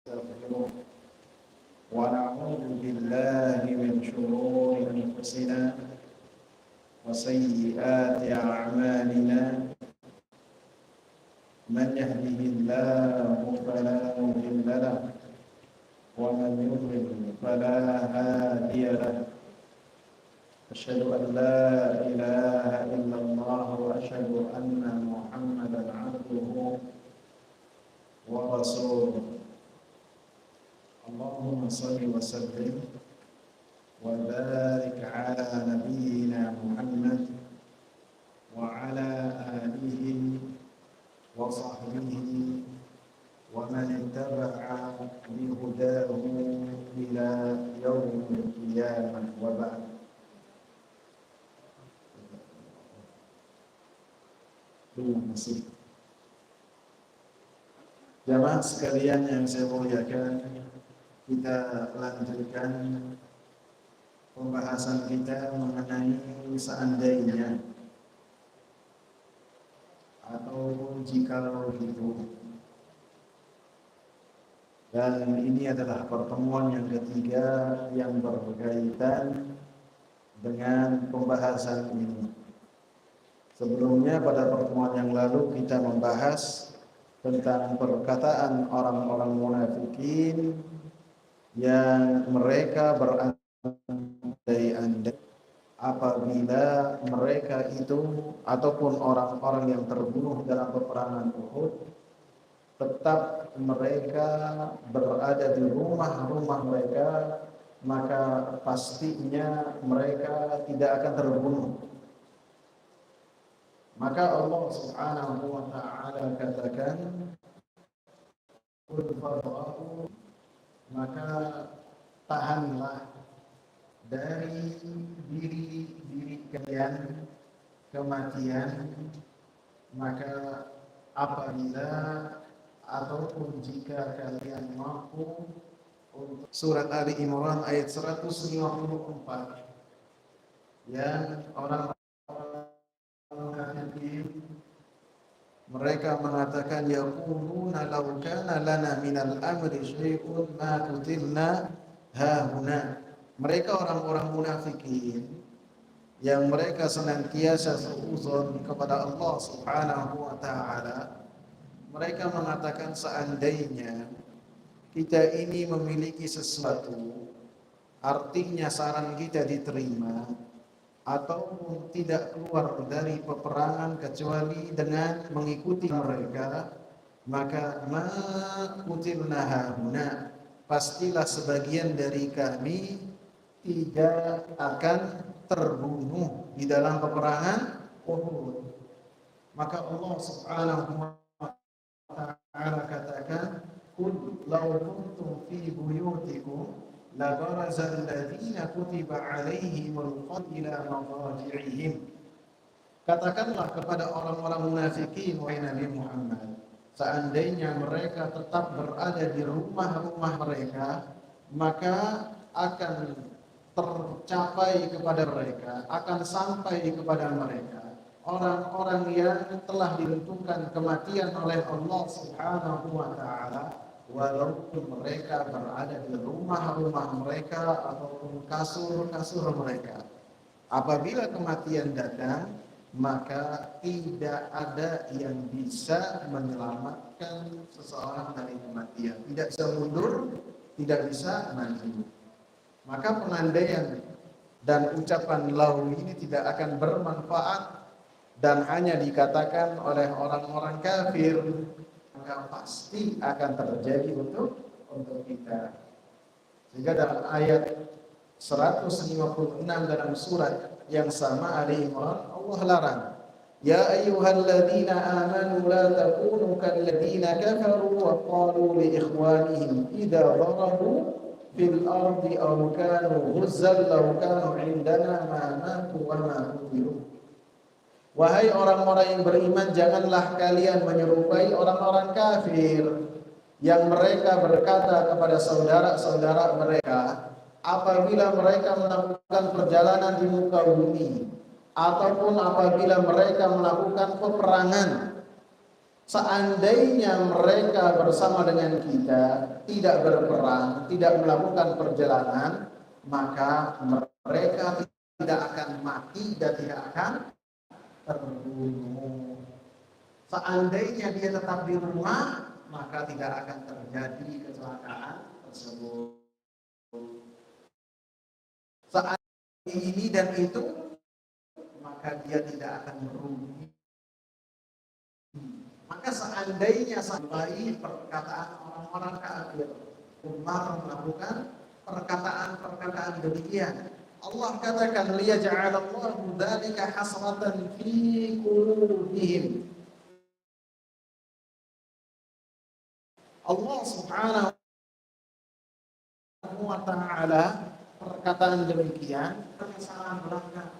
ونستغفره ونعوذ بالله من شرور أنفسنا وسيئات أعمالنا من يهده الله فلا مضل له ومن يضلل فلا هادي له أشهد أن لا إله إلا الله وأشهد أن محمدا عبده ورسوله اللهم صل وسلم وبارك على نبينا محمد وعلى آله وصحبه ومن اتبع بهداه إلى يوم القيامة وبعد. Terima kasih. Jamaah sekalian yang saya muliakan, kita lanjutkan pembahasan kita mengenai seandainya atau jikalau gitu. Dan ini adalah pertemuan yang ketiga yang berkaitan dengan pembahasan ini. Sebelumnya pada pertemuan yang lalu kita membahas tentang perkataan orang-orang munafikin yang mereka berandai-andai apabila mereka itu ataupun orang-orang yang terbunuh dalam peperangan Uhud tetap mereka berada di rumah-rumah mereka, maka pastinya mereka tidak akan terbunuh. Maka Allah Subhanahu wa ta'ala katakan, "Qul fadha'u," maka tahanlah dari diri kalian kematian, maka apabila ataupun jika kalian mampu. Untuk surat Ali Imran ayat 154 yang orang mereka mengatakan yaquluna law kana lana minal amri syai'un ma qutilna hahuna. Mereka orang-orang munafikin yang mereka senantiasa suudzon kepada Allah Subhanahu wa ta'ala. Mereka mengatakan seandainya kita ini memiliki sesuatu, artinya saran kita diterima ataupun tidak keluar dari peperangan kecuali dengan mengikuti mereka, maka ma qutilna hahuna, pastilah sebagian dari kami tidak akan terbunuh di dalam peperangan Uhud. Maka Allah Subhanahu wa ta'ala katakan, "Qul law kuntum fi buyutikum la barazal ladzina kutiba alaihimul qatl ila madaji'ihim." Katakanlah kepada orang-orang munafikin, wahai Nabi Muhammad, seandainya mereka tetap berada di rumah-rumah mereka, maka akan tercapai kepada mereka, akan sampai kepada mereka orang-orang yang telah ditentukan kematian oleh Allah Subhanahu wa ta'ala, walaupun mereka berada di rumah-rumah mereka ataupun kasur-kasur mereka. Apabila kematian datang, maka tidak ada yang bisa menyelamatkan seseorang dari kematian. Tidak bisa mundur, tidak bisa maju. Maka pengandaian dan ucapan lau ini tidak akan bermanfaat dan hanya dikatakan oleh orang-orang kafir, maka pasti akan terjadi untuk kita. Sehingga dalam ayat 156 dalam surat yang sama Ali Imran, Allah larang, "Ya ayyuhalladzina amanu la takunu kalladzina kafaru wa qalu li ikhwanihim idza darabu fil ardi aw kanu ghuzzan law kanu indana ma matu wa ma qutilu." Wahai orang-orang yang beriman, janganlah kalian menyerupai orang-orang kafir yang mereka berkata kepada saudara-saudara mereka apabila mereka melakukan perjalanan di muka bumi ataupun apabila mereka melakukan peperangan, Seandainya mereka bersama dengan kita tidak berperang, tidak melakukan perjalanan, maka mereka tidak akan mati dan tidak akan terbunuh. Seandainya dia tetap di rumah, maka tidak akan terjadi kecelakaan tersebut. Seandainya ini dan itu, maka dia tidak akan merugi. Maka seandainya sampai perkataan orang-orang kafir, Umar melakukan perkataan-perkataan demikian, Allah katakan liyaj'alallahu dzalika hasratan fi qulubihim. Allah Subhanahu wa ta'ala perkataan demikian keresahan belaka,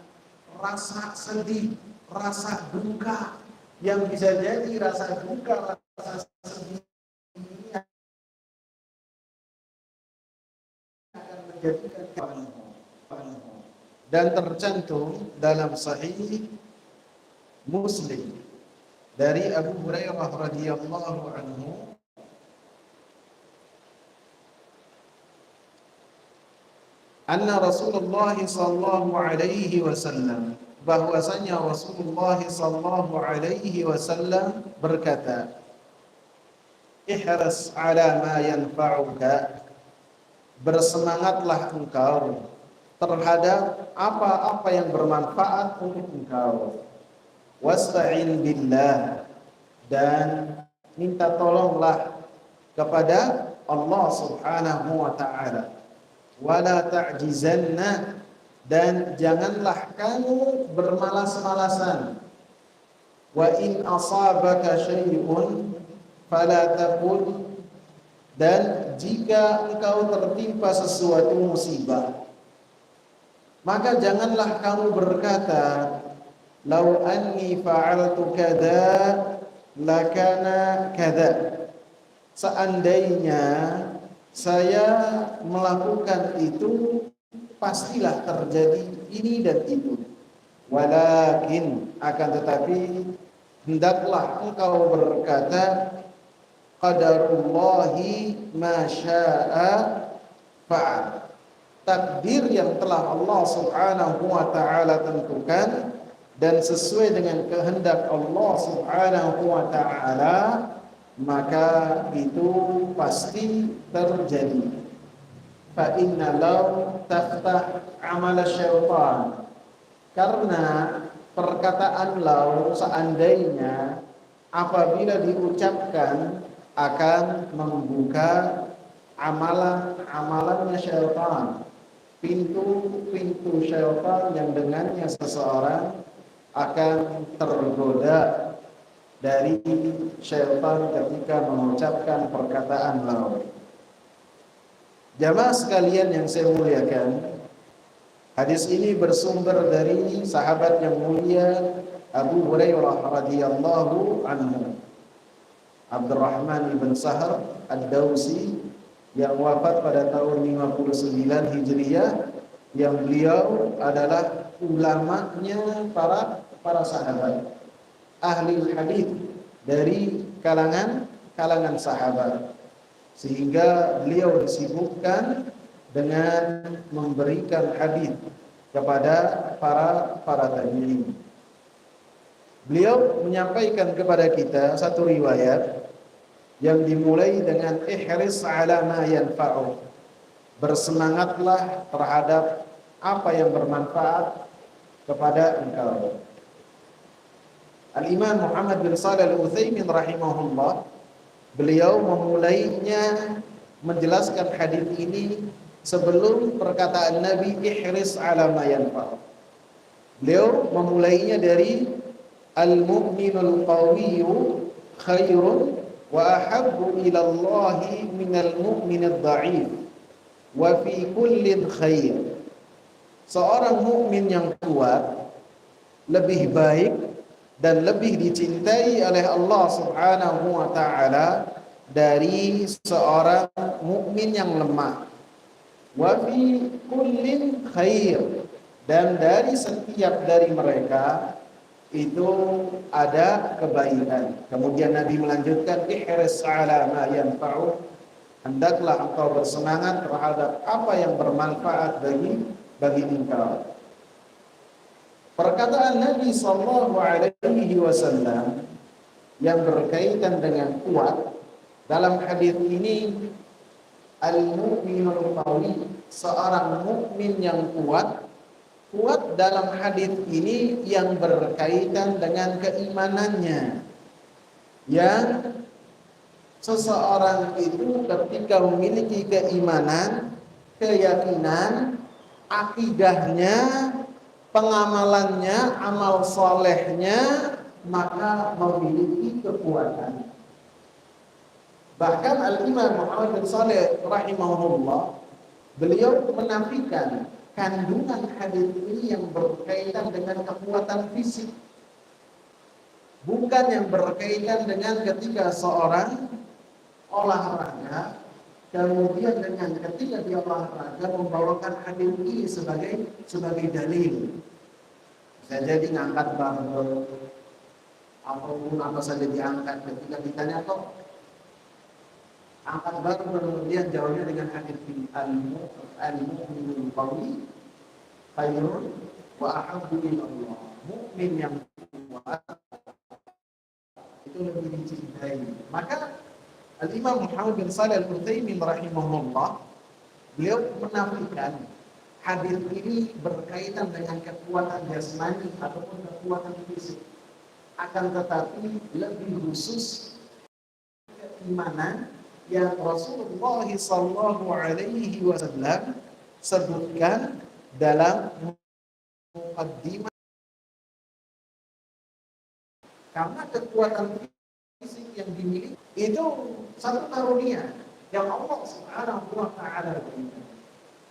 rasa sedih, rasa duka, yang bisa jadi rasa duka, rasa sedih ini akan menjadikan dan tercantum dalam Sahih Muslim dari Abu Hurairah radhiyallahu anhu, anna Rasulullah sallallahu alaihi wasallam, bahwasanya Rasulullah sallallahu alaihi wasallam berkata, ihras ala ma yanfa'uka, bersemangatlah engkau terhadap apa-apa yang bermanfaat untuk engkau, wasta'in billah, dan minta tolonglah kepada Allah Subhanahu wa ta'ala, wala ta'jizanna, dan janganlah kamu bermalas-malasan, wa in asabaka syai'un fala taqul, dan jika engkau tertimpa sesuatu musibah, maka janganlah kamu berkata, lau anni fa'altu kada lakana kada, seandainya saya melakukan itu pastilah terjadi ini dan itu. Walakin, akan tetapi, hendaklah engkau berkata, qadarullahi ma syaa fa'al, takdir yang telah Allah Subhanahu wa ta'ala tentukan dan sesuai dengan kehendak Allah Subhanahu wa ta'ala, maka itu pasti terjadi. Fa inna law taftah amal syaitan, karena perkataan law, seandainya, apabila diucapkan akan membuka amalan-amalannya syaitan, pintu-pintu syaitan yang dengannya seseorang akan tergoda dari syaitan ketika mengucapkan perkataan law. Jamaah sekalian yang saya muliakan, hadis ini bersumber dari sahabat yang mulia Abu Hurairah radhiyallahu anhu, Abdurrahman ibn Sahr ad-Dausi, yang wafat pada tahun 59 Hijriah, yang beliau adalah ulamanya para sahabat, ahli hadis dari kalangan sahabat, sehingga beliau disibukkan dengan memberikan hadis kepada para tabi'in. Beliau menyampaikan kepada kita satu riwayat yang dimulai dengan ihris ala ma yanfa'u, bersemangatlah terhadap apa yang bermanfaat kepada engkau. Al-Imam Muhammad bin Shalih Al-Utsaimin rahimahullah, beliau memulainya menjelaskan hadis ini sebelum perkataan Nabi ihris ala ma yanfa'. Beliau memulainya dari al-mu'minul qawiyyu khairun wa ahabbu ila Allahi minal mu'minid dha'if wa fi kullin khair. Seorang mukmin yang kuat lebih baik dan lebih dicintai oleh Allah Subhanahu wa ta'ala dari seorang mukmin yang lemah. Wa fi kullin khair, dan dari setiap dari mereka itu ada kebaikan. Kemudian Nabi melanjutkan, ihris ala ma yanfa'u, hendaklah engkau bersemangat terhadap apa yang bermanfaat bagi engkau. Perkataan Nabi sallallahu alaihi wasallam yang berkaitan dengan kuat dalam hadis ini, al-mu'minul qawi, seorang mukmin yang kuat. Kuat dalam hadis ini yang berkaitan dengan keimanannya. Yang seseorang itu ketika memiliki keimanan, keyakinan, akidahnya, pengamalannya, amal solehnya, maka memiliki kekuatan. Bahkan Al-Imam Muhammad bin Shalih rahimahullah, beliau menafikan kandungan hadis ini yang berkaitan dengan kekuatan fisik. Bukan yang berkaitan dengan ketika seorang olahraga, kemudian dengan ketika dia olahraga membawakan hadis ini sebagai dalil. Bisa jadi ngangkat barbel, apapun apa saja diangkat, ketika ditanya kok angkat barbel, kemudian jawabnya dengan hadis al-mu'minul qawi khairun wa ahabbu ilallah. Mukmin yang kuat itu lebih dicintai. Maka Al-Imam Muhammad bin Shalih Al-Utsaimin rahimahullah, beliau menafikan hadis ini berkaitan dengan kekuatan jasmani ataupun kekuatan fisik. Akan tetapi lebih khusus keimanan yang Rasulullah sallallahu alaihi wasallam sebutkan dalam muqaddimah. Karena kekuatan fisik yang dimiliki itu satu karunia yang Allah Subhanahu wa taala berikan.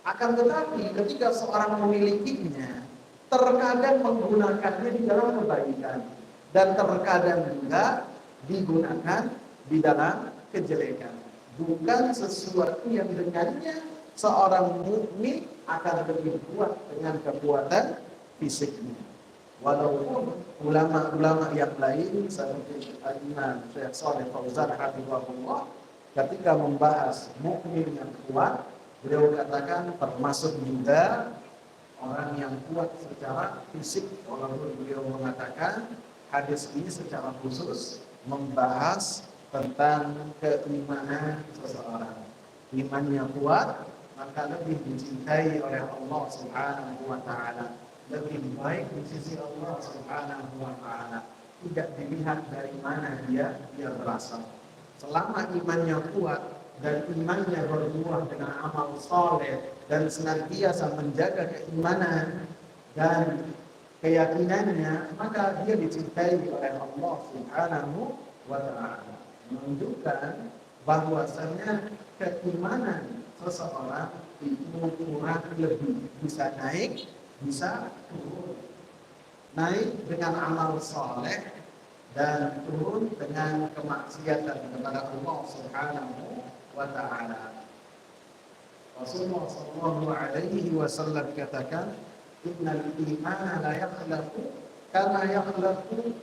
Akan tetapi ketika seorang memilikinya, terkadang menggunakannya di dalam kebaikan dan terkadang juga digunakan di dalam kejelekan. Bukan sesuatu yang dengannya seorang mukmin akan lebih kuat dengan kekuatan fisiknya. Walaupun ulama-ulama yang lain seperti Imam Syekh Shalih Fauzan hafizahullah ketika membahas mukmin yang kuat, beliau katakan termasuk juga orang yang kuat secara fisik. Walaupun beliau mengatakan hadis ini secara khusus membahas tentang keimanan seseorang. Imannya kuat, maka lebih dicintai oleh Allah Subhanahu wa taala. Lebih baik di sisi Allah Subhanahu wa taala. Tidak dilihat dari mana dia berasal. Selama imannya kuat dan imannya berbuah dengan amal soleh dan senantiasa menjaga keimanan dan keyakinannya, maka dia dicintai oleh Allah Subhanahu wa taala. Menunjukkan bahwasanya keimanan seseorang itu kurang lebih bisa naik, bisa turun. Naik dengan amal soleh dan turun dengan kemaksiatan kepada Allah Subhanahu wa taala. Rasulullah sallallahu alaihi wasallam katakan, innal imana la yakhlaqu kama yakhlaqu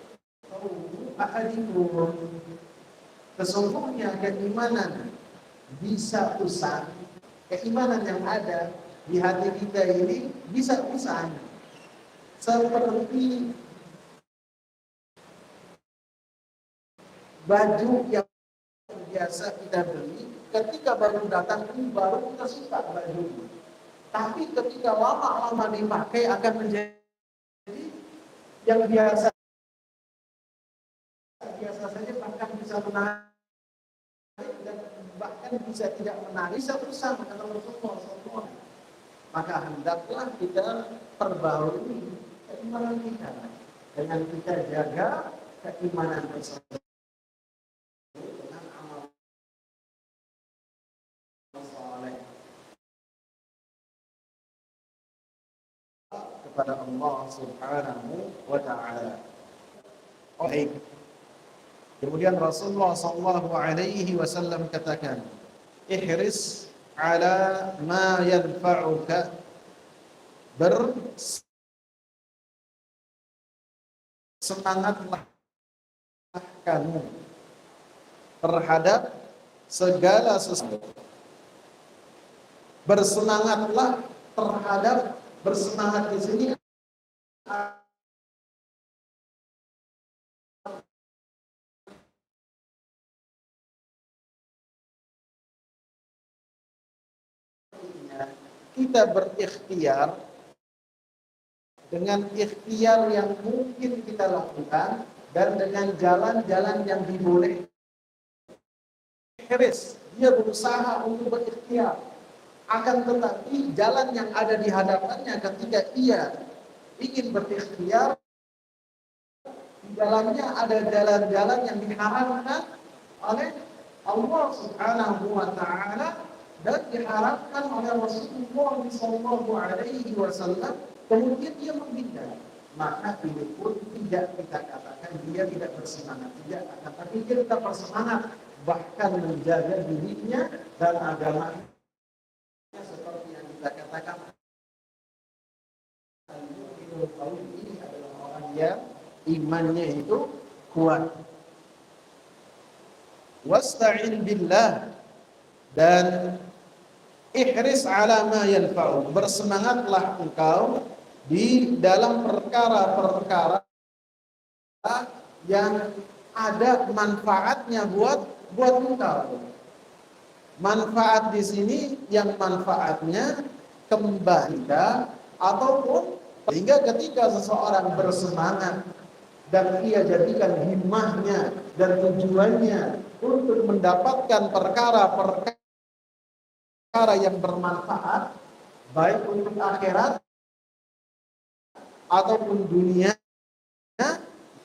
thawbu ahadikum. Sesungguhnya keimanan bisa usang, keimanan yang ada di hati kita ini bisa usang. Seperti baju yang biasa kita beli, ketika baru datang ini baru kita suka baju ini. Tapi ketika lama-lama dipakai akan menjadi yang biasa saja, bahkan bisa menarik dan bahkan bisa tidak menarik, bisa usang kata Rasulullah SAW. Maka hendaklah kita perbarui keimanan kita dengan kita jaga keimanan tersebut dengan amal saleh kepada Allah Subhanahu wa taala. Baik. Kemudian Rasulullah sallallahu alaihi wasallam katakan, ihris ala ma yanfa'uka, semangatlah kamu terhadap segala sesuatu. Bersemangatlah terhadap, bersemangat di sini kita berikhtiar dengan ikhtiar yang mungkin kita lakukan dan dengan jalan-jalan yang dibolehkan. Dia berusaha untuk berikhtiar, akan tetapi jalan yang ada di hadapannya ketika ia ingin berikhtiar, di dalamnya ada jalan-jalan yang diharamkan oleh Allah Subhanahu wa taala dan diharapkan oleh Rasulullah sallallahu alaihi wasallam, kemudian dia menghindar. Maka ini pun tidak kita katakan dia tidak bersemangat, tidak, akan tapi dia tetap bersemangat, bahkan menjaga dirinya dan agamanya, seperti yang kita katakan ini adalah orang yang imannya itu kuat. Wasta'in billah, dan ihris ala ma yanfa'u, bersemangatlah engkau di dalam perkara-perkara yang ada manfaatnya buat engkau. Manfaat di sini yang manfaatnya kembali ataupun sehingga ketika seseorang bersemangat dan ia jadikan himmahnya dan tujuannya untuk mendapatkan perkara-perkara yang bermanfaat baik untuk akhirat ataupun dunia,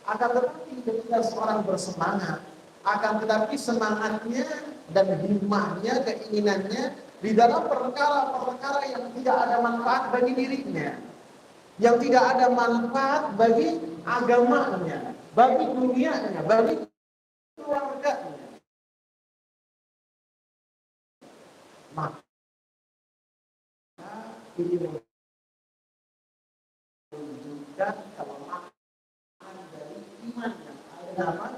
akan tetapi ketika seorang bersemangat, akan tetapi semangatnya dan himmahnya, keinginannya di dalam perkara-perkara yang tidak ada manfaat bagi dirinya, yang tidak ada manfaat bagi agamanya, bagi dunianya, bagi keluarganya, maka ini menunjukkan kelemahan dari iman yang ada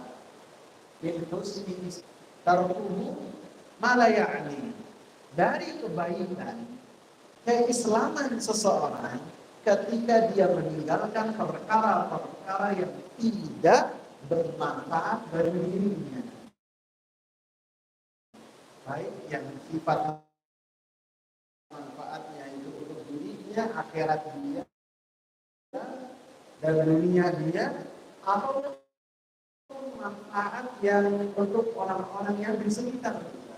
dalam husni tarkuhu mala ya'ni, dari kebaikan keislaman seseorang ketika dia meninggalkan perkara-perkara yang tidak bermanfaat bagi dirinya, baik yang sifat manfaatnya itu untuk dirinya, akhirat dia dan dunia dia, atau manfaat yang untuk orang-orang yang di sekitar kita.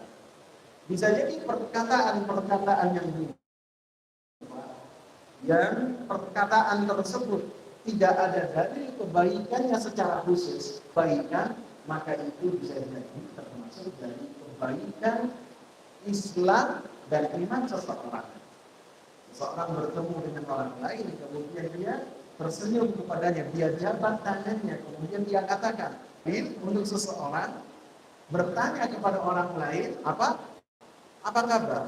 Bisa jadi perkataan-perkataan yang perkataan tersebut tidak ada dalil kebaikannya secara khusus, kebaikan, maka itu bisa jadi termasuk dari kebaikan Islam dan iman seseorang. Seseorang bertemu dengan orang lain, kemudian dia tersenyum kepadanya, dia jabat tangannya, kemudian dia katakan, untuk seseorang bertanya kepada orang lain, apa kabar?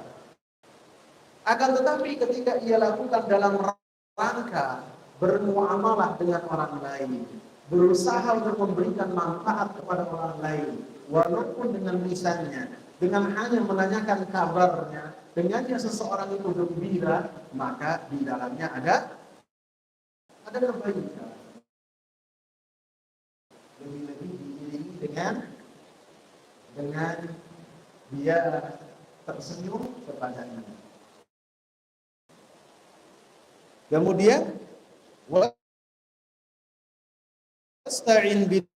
Akan tetapi ketika ia lakukan dalam rangka bermuamalah dengan orang lain, berusaha untuk memberikan manfaat kepada orang lain, walaupun dengan lisannya, dengan hanya menanyakan kabarnya, dengannya seseorang itu gembira, maka di dalamnya ada kebaikan. Lebih-lebih diiringi dengan dia tersenyum kepadanya. Kemudian wasta'in billah,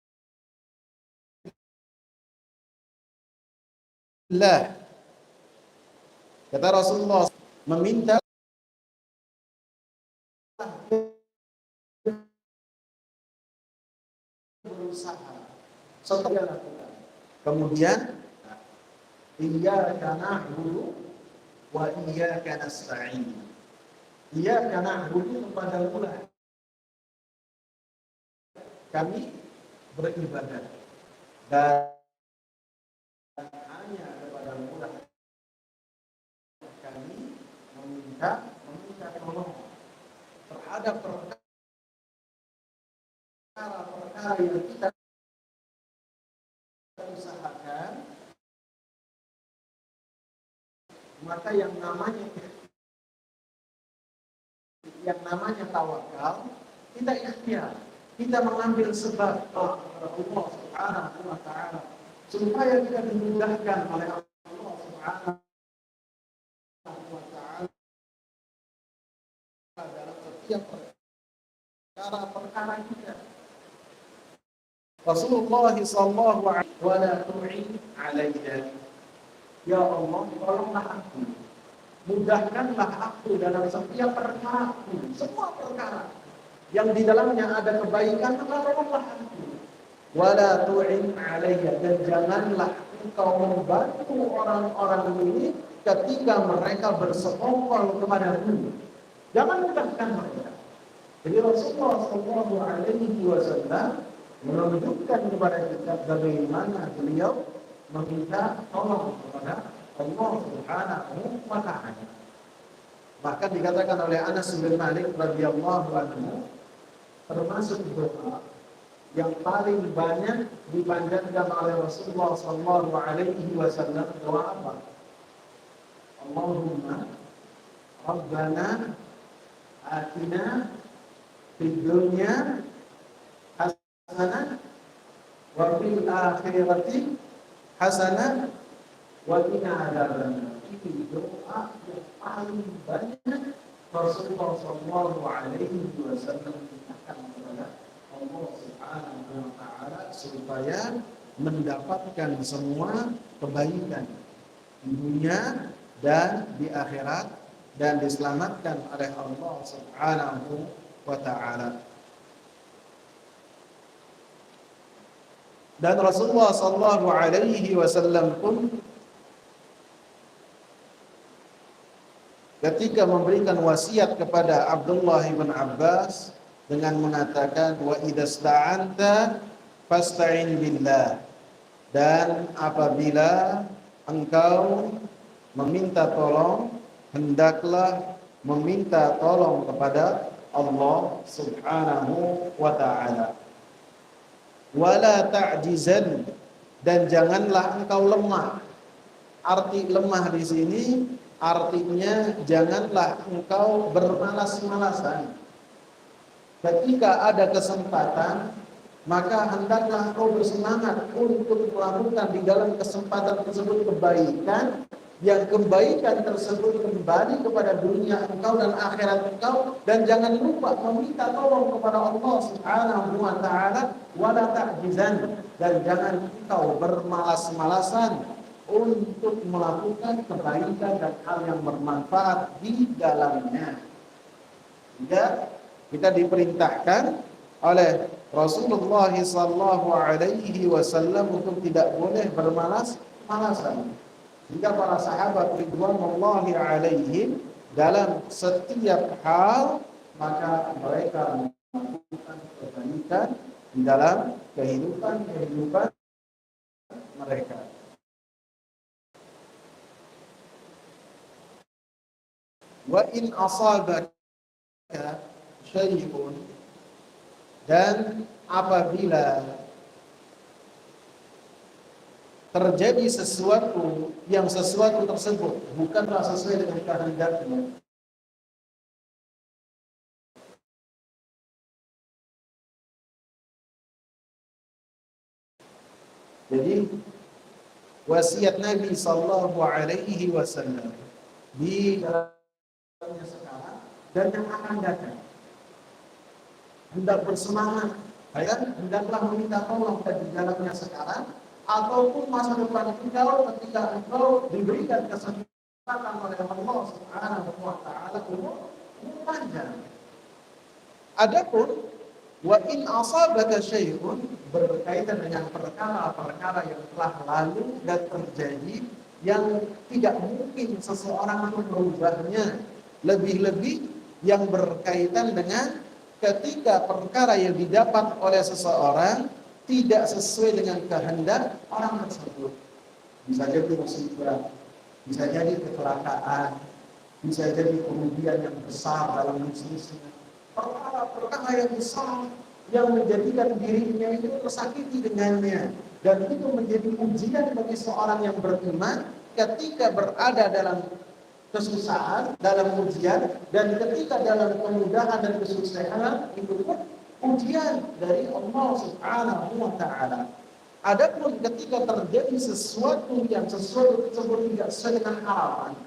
kata Rasulullah, meminta berusaha setelah lakukan. Kemudian iyyaka na'budu wa iyyaka nasta'in. Iyyaka na'budu, kepadamu lah kami beribadah, dan hanya kepadamu lah kami meminta tolong terhadap perkara perkara yang kita usahakan, maka yang namanya tawakal, kita ikhtiar, kita mengambil sebab kepada Allah Subhanahu wa taala supaya kita dimudahkan oleh Allah Subhanahu wa taala dalam setiap perkara kita. Rasulullah sallallahu alaihi wa la tu'in alayya. Ya Allah, tolonglah aku, mudahkanlah aku dalam setiap perkara, semua perkara yang di dalamnya ada kebaikan, maka tolonglah aku. Wala tu'in alayya, dan janganlah engkau membantu orang-orang ini ketika mereka bersekongkol kepadamu. Jangan mudahkan mereka. Jadi Rasulullah sallallahu alaihi wasallam menunjukkan kepada kita bagaimana beliau meminta tolong kepada Allah Subhanahu wa taala. Bahkan dikatakan oleh Anas bin Malik radhiyallahu anhu, termasuk doa yang paling banyak dipanjatkan oleh Rasulullah sallallahu alaihi wasallam, doa apa? Allahumma Rabbana atina fid dunya hasanah wa fil akhirati hasanah wa qina adzabannar. Ini doa yang paling banyak Rasulullah sallallahu alaihi wasallam mintakan kepada Allah Subhanahu wa taala supaya mendapatkan semua kebaikan di dunia dan di akhirat dan diselamatkan oleh Allah Subhanahu wa taala. Dan Rasulullah sallallahu alaihi wasallam pun ketika memberikan wasiat kepada Abdullah bin Abbas dengan mengatakan wa idasta'anta fasta'in billah, dan apabila engkau meminta tolong, hendaklah meminta tolong kepada Allah Subhanahu wa taala. Wala ta'jizan, dan janganlah engkau lemah. Arti lemah di sini artinya janganlah engkau bermalas-malasan. Ketika ada kesempatan, maka hendaklah engkau bersemangat untuk melakukan di dalam kesempatan tersebut kebaikan, yang kebaikan tersebut kembali kepada dunia engkau dan akhirat engkau, dan jangan lupa meminta tolong kepada Allah Subhanahu wa taala. Wala ta'jizan, dan jangan engkau bermalas-malasan untuk melakukan kebaikan dan hal yang bermanfaat di dalamnya. Sehingga kita diperintahkan oleh Rasulullah sallallahu alaihi wasallam untuk tidak boleh bermalas-malasan. Jika para sahabat ridwanullahi alaihim dalam setiap hal, maka mereka melakukan kebaikan di dalam kehidupan mereka. Wa in asabaka syai'un, dan apabila terjadi sesuatu tersebut bukanlah sesuai dengan kehendaknya, jadi wasiat Nabi sallallahu alaihi wasallam di dalamnya sekarang dan yang akan datang, hendak bersemangat, hendaklah meminta tolong di dalamnya sekarang ataupun masa depan engkau ketika engkau diberikan kesempatan oleh Allah Subhanahu wa taala umur panjang. Adapun wa in asabaka syai'un, berkaitan dengan perkara-perkara yang telah lalu dan terjadi yang tidak mungkin seseorang untuk merubahnya, lebih-lebih yang berkaitan dengan ketika perkara yang didapat oleh seseorang tidak sesuai dengan kehendak orang tersebut. Bisa jadi musibah, bisa jadi kecelakaan, bisa jadi kerugian yang besar dalam bisnisnya. Perkara-perkara yang besar yang menjadikan dirinya itu tersakiti dengannya, dan itu menjadi ujian bagi seorang yang beriman ketika berada dalam kesusahan, dalam ujian, dan ketika dalam kemudahan dan kesuksesan itu pun ujian dari Allah Subhanahu wa taala. Adapun ketika terjadi sesuatu tersebut tidak sesuai dengan harapan,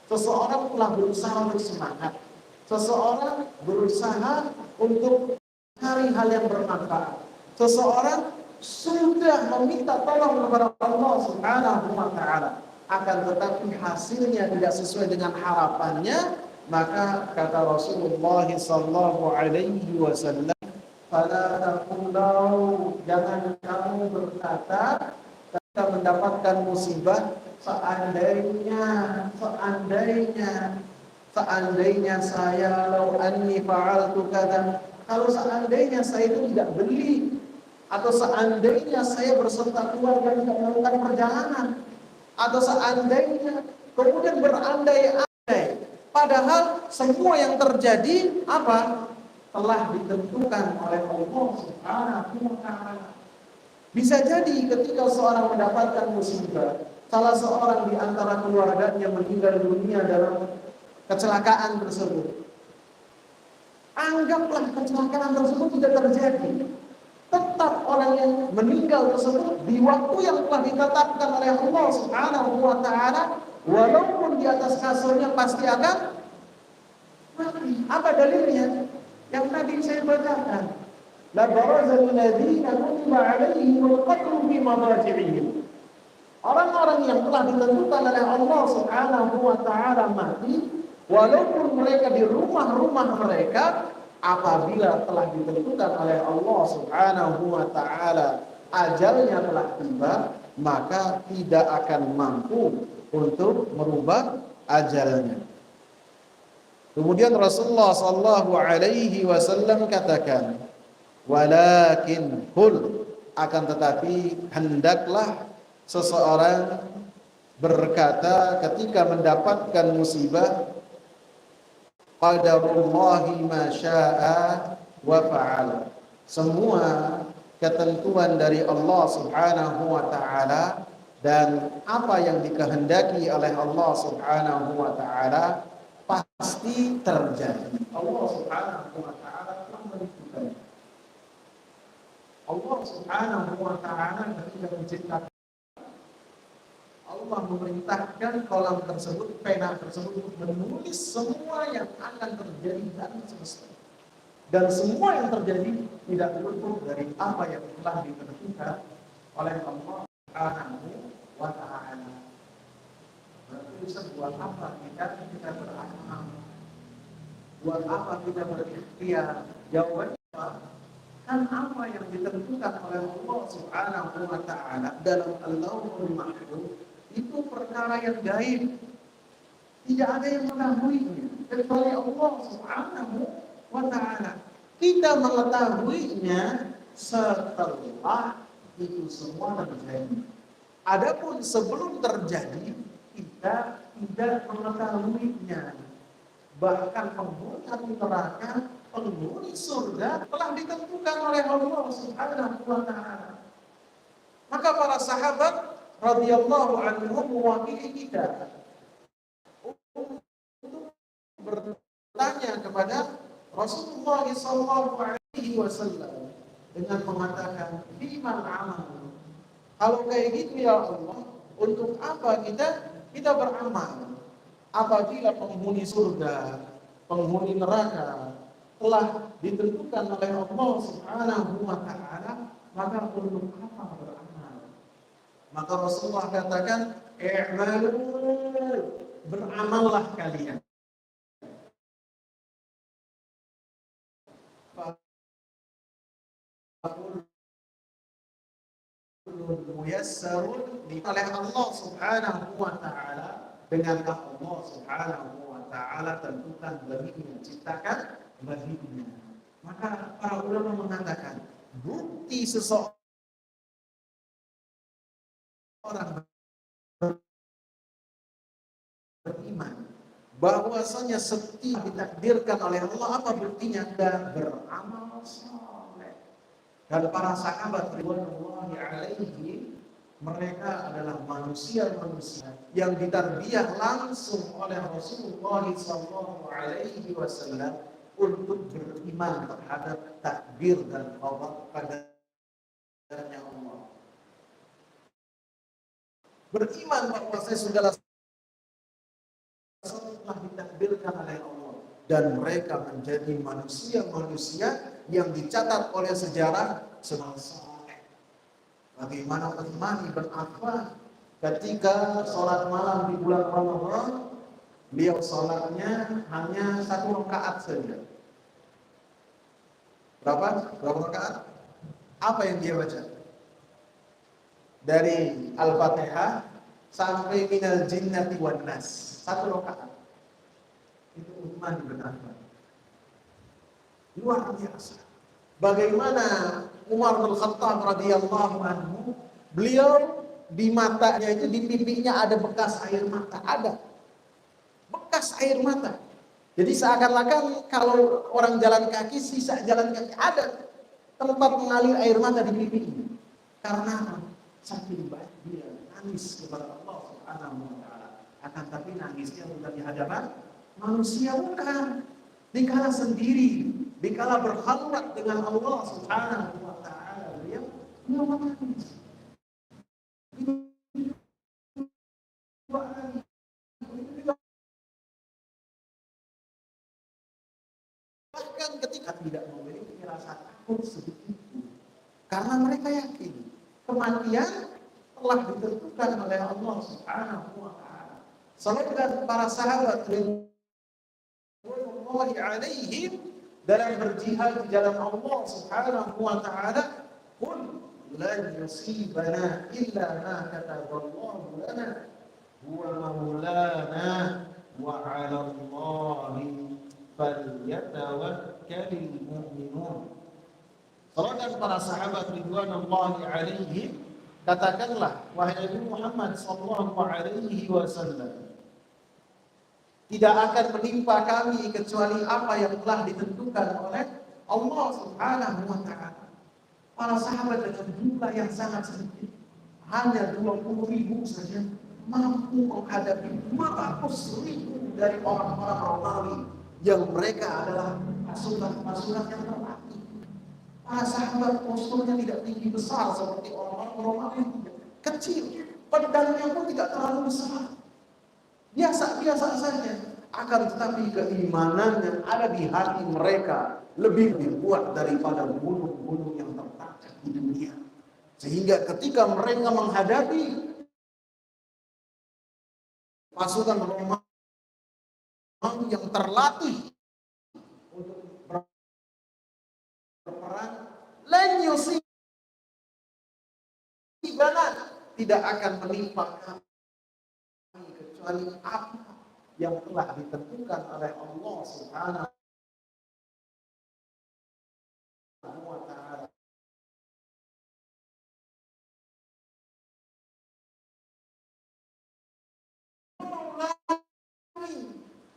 seseorang telah berusaha bersemangat, seseorang berusaha untuk cari hal yang bermanfaat, seseorang sudah meminta tolong kepada Allah Subhanahu wa taala, akan tetapi hasilnya tidak sesuai dengan harapannya, maka kata Rasulullah sallallahu alaihi wasallam, "Fala taqul lahu," jangan kamu berkata ketika mendapatkan musibah, seandainya saya, lau anni fa'altu kadza, kalau seandainya saya itu tidak beli, atau seandainya saya berserta keluarga tidak melakukan perjalanan, atau seandainya, kemudian berandai-andai, padahal semua yang terjadi apa? Telah ditentukan oleh Allah Subhanahu wa taala. Bisa jadi ketika seorang mendapatkan musibah, salah seorang di antara keluarganya meninggal dunia dalam kecelakaan tersebut. Anggaplah kecelakaan tersebut tidak terjadi. Tetap orang yang meninggal tersebut di waktu yang telah ditetapkan oleh Allah Subhanahu wa taala, walaupun di atas kasurnya pasti akan mati. Apa dalilnya? Yang tadi saya bacakan. La barazal ladzina kutiba alaihimul qatlu fi madaji'ihim. Orang-orang yang telah ditentukan oleh Allah Subhanahu wa taala mati, walaupun mereka di rumah-rumah mereka, apabila telah ditentukan oleh Allah Subhanahu wa taala ajalnya telah tiba, maka tidak akan mampu untuk merubah ajalnya. Kemudian Rasulullah sallallahu alaihi wasallam katakan, walakin kul, akan tetapi hendaklah seseorang berkata ketika mendapatkan musibah, qadarullahi ma syaa wa fa'ala, semua ketentuan dari Allah Subhanahu wa taala dan apa yang dikehendaki oleh Allah Subhanahu wa taala pasti terjadi. Allah Subhanahu wa taala telah menentukan. Allah Subhanahu wa taala ketika menciptakan, Allah memerintahkan kolam tersebut, pena tersebut untuk menulis semua yang akan terjadi dalam semesta. Dan semua yang terjadi tidak luput dari apa yang telah ditentukan oleh Allah Subhanahu wa taala. Berarti bisa buat apa kita beramal? Buat apa kita berikhtiar? Jawabannya apa? Kan apa yang ditentukan oleh Allah Subhanahu wa taala dalam Al-Lauhul Mahfuz itu perkara yang gaib. Tidak ada yang mengetahuinya kecuali Allah Subhanahu wa taala. Kita mengetahuinya setelah itu semua terjadi. Adapun sebelum terjadi, kita tidak mengetahuinya. Bahkan penghuni neraka, penghuni surga telah ditentukan oleh Allah Subhanahu wa taala. Maka para sahabat radhiyallahu anhum mewakili kita untuk bertanya kepada Rasulullah sallallahu alaihi wasallam dengan mengatakan, "Bimal amal?" Kalau kayak gitu ya Allah, untuk apa kita beramal? Apabila penghuni surga, penghuni neraka telah ditentukan oleh Allah Subhanahu wa taala, maka untuk apa beramal? Maka Rasulullah katakan, "I'malu," beramallah kalian. Muyassarun oleh Allah Subhanahu wa taala, dengan Allah Subhanahu wa taala tentukan baginya, ciptakan baginya. Maka para ulama mengatakan, bukti seseorang beriman bahwasanya setiap ditakdirkan oleh Allah, apa buktinya? Dan beramal saleh. Dan para sahabat ridwanullahi alaihi, mereka adalah manusia-manusia yang ditarbiyah langsung oleh Rasulullah sallallahu alaihi wasallam untuk beriman terhadap takdir dan qadarnya Allah. Beriman bahwa segala sesuatu telah ditakdirkan oleh Allah, dan mereka menjadi manusia-manusia yang dicatat oleh sejarah sebagai saleh. Bagaimana Utsman bin Affan ketika sholat malam di bulan Ramadan, beliau sholatnya hanya 1 rakaat saja. Berapa rakaat? Apa yang dia baca? Dari Al-Fatihah sampai minal jinnati wan nas, 1 rakaat. Itu Utsman bin Affan. Luar biasa. Bagaimana Umar bin Khattab radhiyallahu anhu, beliau di matanya itu, di pipinya ada bekas air mata, ada bekas air mata. Jadi seakan-akan kalau orang jalan kaki, sisa jalan kaki ada tempat mengalir air mata di pipinya. Karena saking baik dia nangis kepada Allah Subhanahu wa taala. Akan tapi nangisnya bukan di hadapan manusia, bukan. Dikala sendiri, dikala berkhalwat dengan Allah Subhanahu wa taala, beliau menangis. Bahkan ketika tidak memiliki rasa takut sedikit, karena mereka yakin kematian telah ditentukan oleh Allah Subhanahu wa taala. Sahabat, para sahabat ridwanullahi alaihim dalam berjihad di jalan Allah Subhanahu wa taala, qul lan yusibana illa ma kataballahu lana huwa maulana wa 'ala Allahi falyatawakkalul mu'minun. Sahabat, para sahabat ridwanullahi alaihim, katakanlah wahai Nabi Muhammad sallallahu alaihi wasallam, tidak akan menimpa kami kecuali apa yang telah ditentukan oleh Allah Subhanahu wa taala. Para sahabat dengan jumlah yang sangat sedikit, hanya 20.000 saja, mampu menghadapi 200.000 dari orang-orang Romawi yang mereka adalah pasukan-pasukan yang terlatih. Para sahabat posturnya tidak tinggi besar seperti orang-orang Romawi, kecil, pedangnya pun tidak terlalu besar, biasa-biasa saja. Akan tetapi keimanan yang ada di hati mereka lebih kuat daripada gunung-gunung yang tertancap di dunia. Sehingga ketika mereka menghadapi pasukan Romawi yang terlatih untuk berperang, lan yusibana, tidak akan menimpa kami kecuali apa yang telah ditentukan oleh Allah Subhanahu wa taala.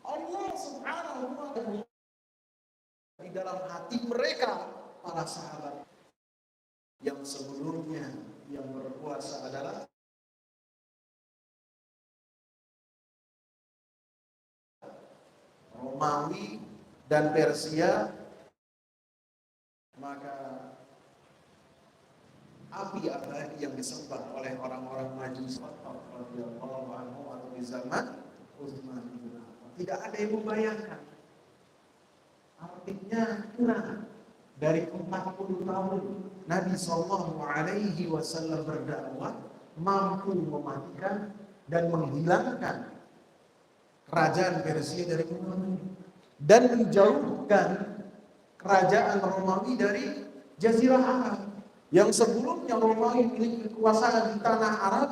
Allah Subhanahu wa taala di dalam hati mereka, para sahabat yang sebelumnya yang berkuasa adalah Romawi dan Persia, maka api abadi yang disembah oleh orang-orang Majusi radhiyallahu anhu atau di zaman Utsman bin Affan, tidak ada yang membayangkan. Artinya kurang dari 40 tahun Nabi sallallahu alaihi wasallam berdakwah, mampu mematikan dan menghilangkan kerajaan Persia dari Romawi dan menjauhkan kerajaan Romawi dari Jazirah Arab. Yang sebelumnya Romawi memiliki kekuasaan di tanah Arab,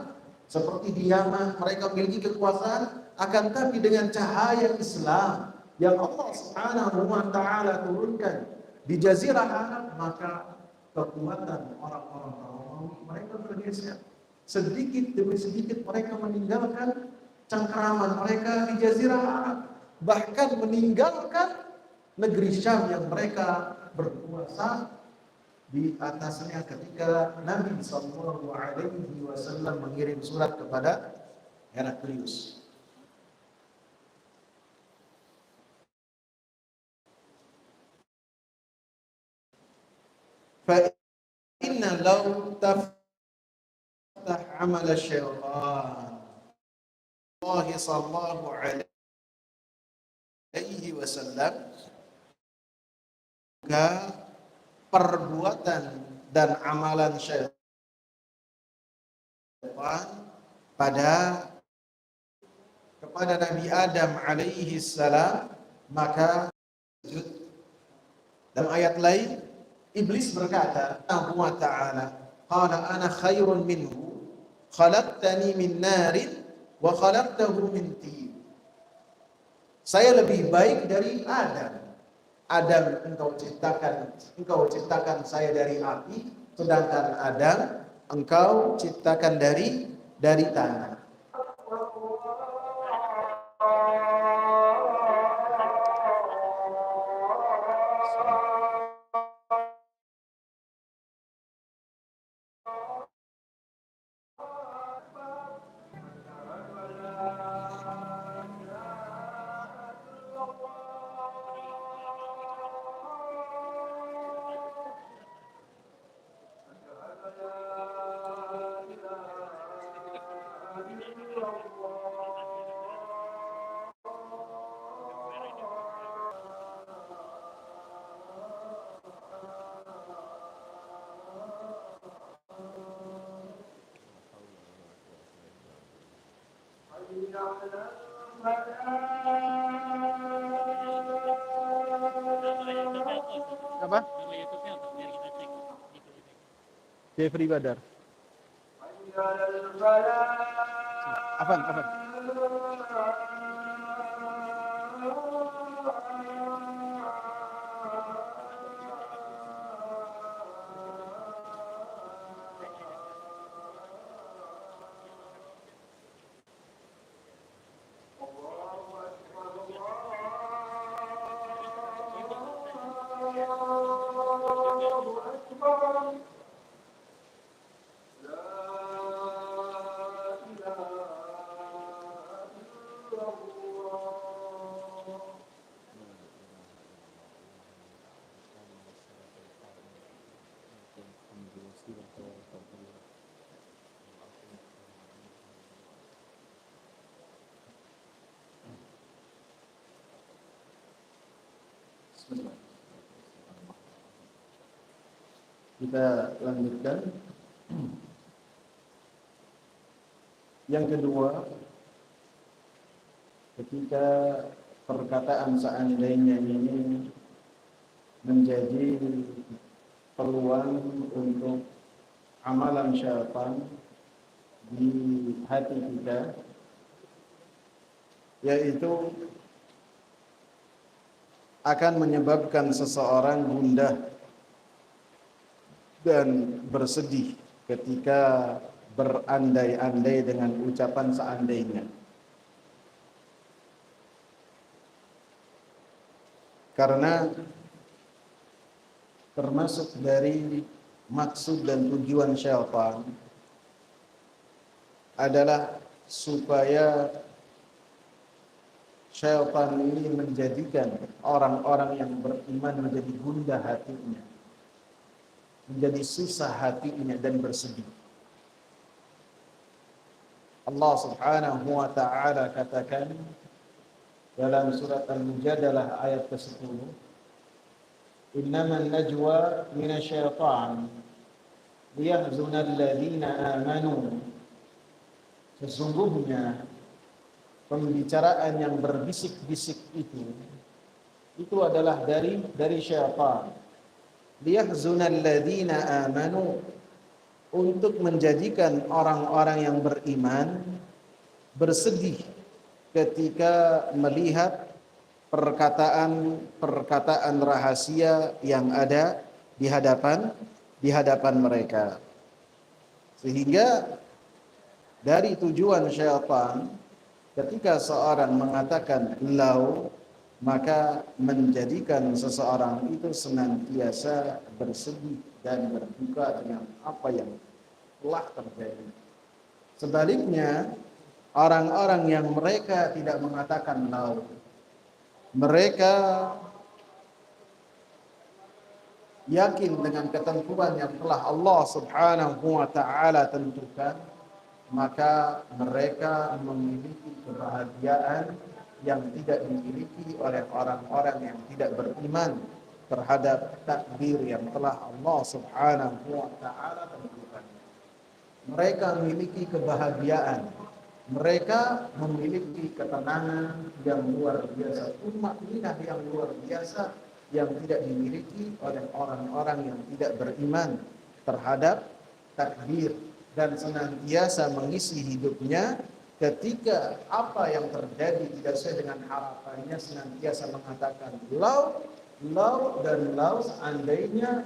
seperti di Yaman, mereka memiliki kekuasaan, akan tapi dengan cahaya Islam yang Allah Subhanahu wa taala turunkan di Jazirah Arab, maka kekuatan orang-orang Romawi mereka bergeser. Sedikit demi sedikit mereka meninggalkan cengkeraman mereka di Jazirah Arab, bahkan meninggalkan negeri Syam yang mereka berkuasa di atasnya ketika Nabi Sallallahu Alaihi Wasallam mengirim surat kepada Heraklius. Fa inna law taftah amal syaitan Allah Sallallahu Alaihi Wasallam, maka perbuatan dan amalan syaitan pada kepada Nabi Adam alaihi salam, maka sujud. Dalam ayat lain iblis berkata, "Wa ta'ala, qala ana khairun minhu, khalaqtani min narin wa khalaqtahu min tin." Saya lebih baik dari Adam. Adam engkau ciptakan saya dari api, sedangkan Adam engkau ciptakan dari tanah. Apa? Jeffrey Badar. Afan. Kita lanjutkan. Yang kedua, ketika perkataan seandainya ini menjadi peluang untuk amalan syaitan di hati kita, yaitu akan menyebabkan seseorang gundah dan bersedih ketika berandai-andai dengan ucapan seandainya. Karena termasuk dari maksud dan tujuan syaitan adalah supaya syaitan ini menjadikan orang-orang yang beriman menjadi gundah hatinya, menjadi susah hatinya dan bersedih. Allah Subhanahu wa ta'ala katakan dalam surat Al-Mujadalah ayat ke-10, "Innaman najwa minasyaitan liyahzunal ladzina amanu." Sesungguhnya pembicaraan yang berbisik-bisik itu adalah dari syaitan. Liyahzunal ladzina amanu, untuk menjadikan orang-orang yang beriman bersedih ketika melihat perkataan rahasia yang ada di hadapan mereka. Sehingga dari tujuan syaitan ketika seorang mengatakan lau, maka menjadikan seseorang itu senantiasa bersedih dan berduka dengan apa yang telah terjadi. Sebaliknya, orang-orang yang mereka tidak mengatakan lau, mereka yakin dengan ketentuan yang telah Allah Subhanahu wa taala tentukan, maka mereka memiliki kebahagiaan yang tidak dimiliki oleh orang-orang yang tidak beriman terhadap takdir yang telah Allah Subhanahu wa taala tentukan. Mereka memiliki kebahagiaan, mereka memiliki ketenangan yang luar biasa, tumakninah yang luar biasa yang tidak dimiliki oleh orang-orang yang tidak beriman terhadap takdir, dan senantiasa mengisi hidupnya ketika apa yang terjadi tidak sesuai dengan harapannya, senantiasa mengatakan lau dan lau, seandainya,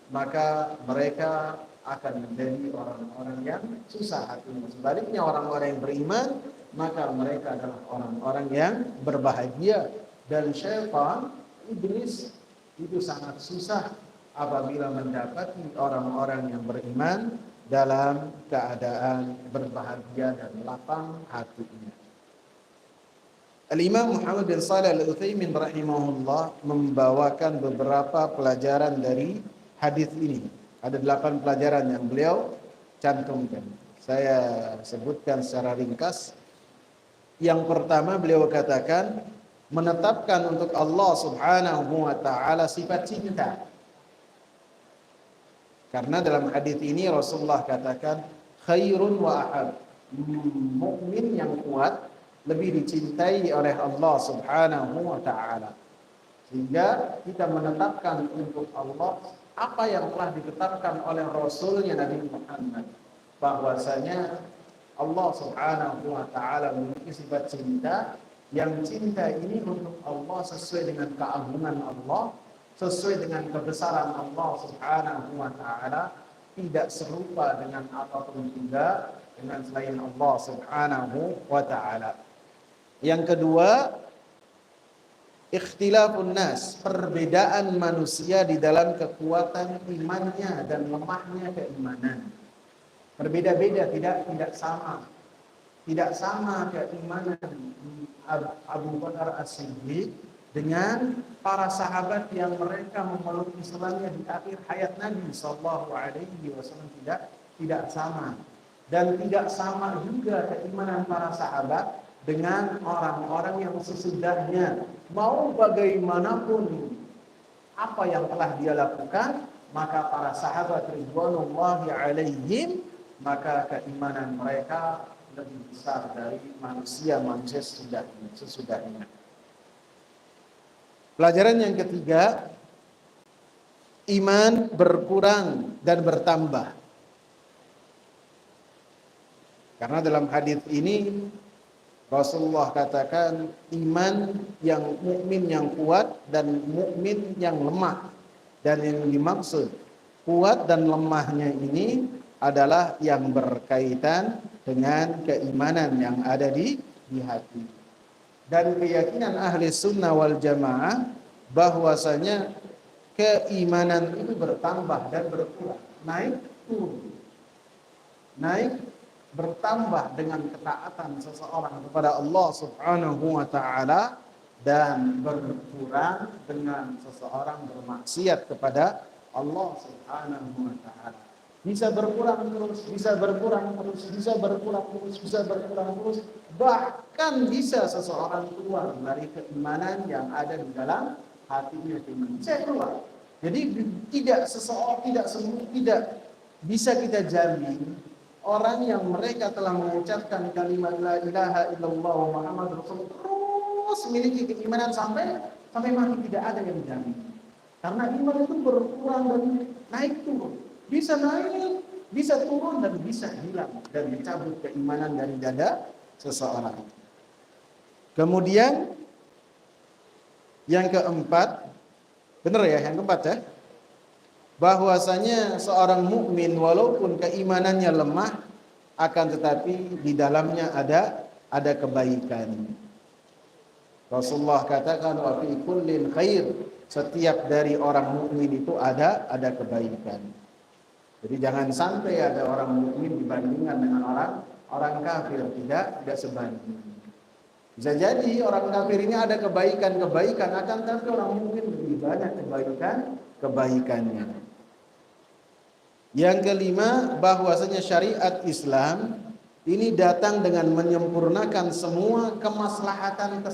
maka mereka akan menjadi orang-orang yang susah hatinya. Sebaliknya, orang-orang yang beriman, maka mereka adalah orang-orang yang berbahagia. Dan syaitan, iblis, itu sangat susah apabila mendapati orang-orang yang beriman dalam keadaan berbahagia dan lapang hatinya. Al-Imam Muhammad bin Shalih Al-Utsaimin rahimahullah membawakan beberapa pelajaran dari hadis ini. Ada 8 pelajaran yang beliau cantumkan. Saya sebutkan secara ringkas. Yang pertama, beliau katakan menetapkan untuk Allah Subhanahu wa taala sifat cinta. Karena dalam hadis ini Rasulullah katakan khairun wa ahab. Mukmin yang kuat lebih dicintai oleh Allah Subhanahu wa taala. Sehingga kita menetapkan untuk Allah apa yang telah ditetapkan oleh Rasulnya Nabi Muhammad, bahwasanya Allah Subhanahu wa taala memiliki sifat cinta, yang cinta ini untuk Allah sesuai dengan keagungan Allah, sesuai dengan kebesaran Allah Subhanahu wa taala, tidak serupa dengan apapun juga dengan selain Allah Subhanahu wa taala. Yang kedua, ikhtilafun nas, perbedaan manusia di dalam kekuatan imannya dan lemahnya keimanan. Berbeda-beda, tidak sama. Tidak sama keimanan Abu Bakar As-Siddiq dengan para sahabat yang mereka memeluk Islamnya di akhir hayat Nabi sallallahu alaihi wasallam, tidak sama. Dan tidak sama juga keimanan para sahabat dengan orang-orang yang sesudahnya. Mau bagaimanapun apa yang telah dia lakukan, maka para sahabat ridwanullahi alaihim, maka keimanan mereka lebih besar dari manusia sesudahnya. Pelajaran yang ketiga, iman berkurang dan bertambah. Karena dalam hadis ini Rasulullah katakan iman yang mukmin yang kuat dan mukmin yang lemah. Dan yang dimaksud kuat dan lemahnya ini adalah yang berkaitan dengan keimanan yang ada di hati. Dan keyakinan ahli sunnah wal jamaah bahwasanya keimanan itu bertambah dan berkurang, naik turun, naik bertambah dengan ketaatan seseorang kepada Allah Subhanahu wa taala, dan berkurang dengan seseorang bermaksiat kepada Allah Subhanahu wa taala. Bisa berkurang terus, bisa berkurang terus, bisa berkurang terus, bisa berkurang terus, bahkan bisa seseorang keluar dari keimanan yang ada di dalam hatinya, saya keluar. Jadi tidak bisa kita jamin orang yang mereka telah mengucapkan kalimat la ilaha illallah Muhammad Rasulullah terus memiliki keimanan sampai mati, tidak ada yang dijamin. Karena iman itu berkurang dan naik turun. Bisa naik, bisa turun, dan bisa hilang dan dicabut keimanan dari dada seseorang. Kemudian yang keempat, benar ya, yang keempat ya, bahwasanya seorang mukmin walaupun keimanannya lemah, akan tetapi di dalamnya ada kebaikan. Rasulullah katakan wa fi kullin khair, setiap dari orang mukmin itu ada kebaikan. Jadi jangan sampai ada orang mukmin dibandingkan dengan orang kafir, tidak sebanding. Bisa jadi orang kafir ini ada kebaikan, akan tapi orang mukmin lebih banyak kebaikannya. Yang kelima, bahwasanya syariat Islam ini datang dengan menyempurnakan semua kemaslahatan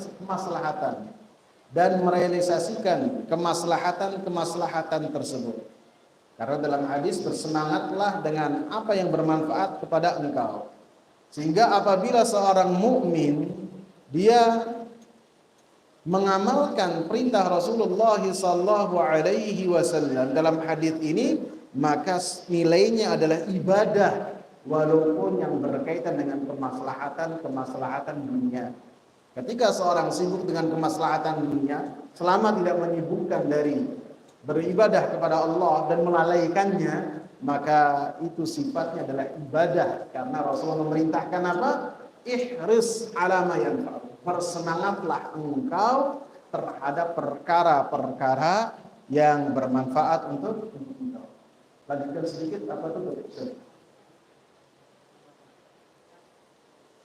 dan merealisasikan kemaslahatan tersebut. Karena dalam hadis, bersemangatlah dengan apa yang bermanfaat kepada engkau. Sehingga apabila seorang mukmin dia mengamalkan perintah Rasulullah SAW dalam hadis ini, maka nilainya adalah ibadah, walaupun yang berkaitan dengan kemaslahatan dunia. Ketika seorang sibuk dengan kemaslahatan dunia, selama tidak menyibukkan dari beribadah kepada Allah dan melalaikannya, maka itu sifatnya adalah ibadah. Karena Rasulullah memerintahkan apa? Ihris ala ma yanfa'u. Bersemangatlah engkau terhadap perkara-perkara yang bermanfaat untuk engkau. Lanjutkan sedikit, apa itu?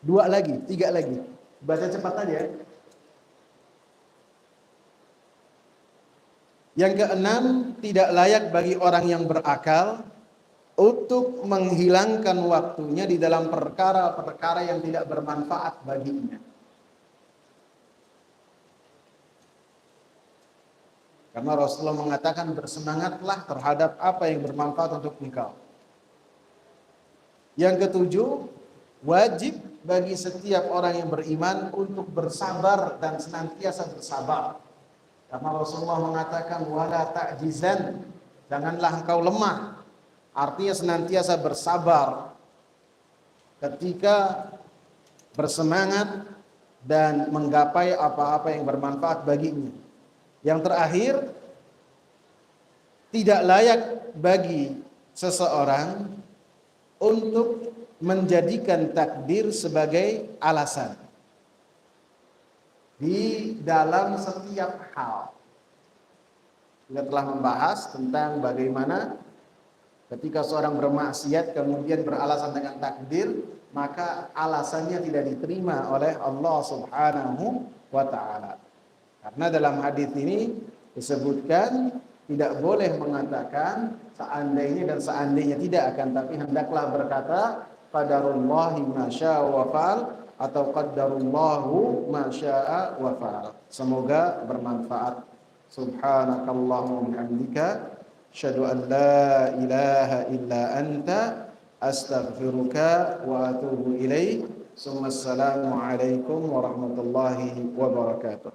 2 lagi, 3 lagi. Baca cepat aja. Yang keenam, tidak layak bagi orang yang berakal untuk menghilangkan waktunya di dalam perkara-perkara yang tidak bermanfaat baginya. Karena Rasulullah mengatakan, bersemangatlah terhadap apa yang bermanfaat untuk engkau. Yang ketujuh, wajib bagi setiap orang yang beriman untuk bersabar dan senantiasa bersabar. Karena Rasulullah mengatakan, wala ta'jizan, janganlah engkau lemah. Artinya senantiasa bersabar ketika bersemangat dan menggapai apa-apa yang bermanfaat baginya. Yang terakhir, tidak layak bagi seseorang untuk menjadikan takdir sebagai alasan di dalam setiap hal. Kita telah membahas tentang bagaimana ketika seorang bermaksiat kemudian beralasan dengan takdir, maka alasannya tidak diterima oleh Allah Subhanahu wa ta'ala. Karena dalam hadis ini disebutkan tidak boleh mengatakan seandainya tidak, akan tapi hendaklah berkata qadarullahi ma syaa wa fa'al atau qaddarullahu ma syaa wa fa'al. Semoga bermanfaat. Subhanakallahumma wa bihamdika asyhadu an la ilaha illa anta astaghfiruka wa atubu ilaik. Assalamu alaikum warahmatullahi wabarakatuh.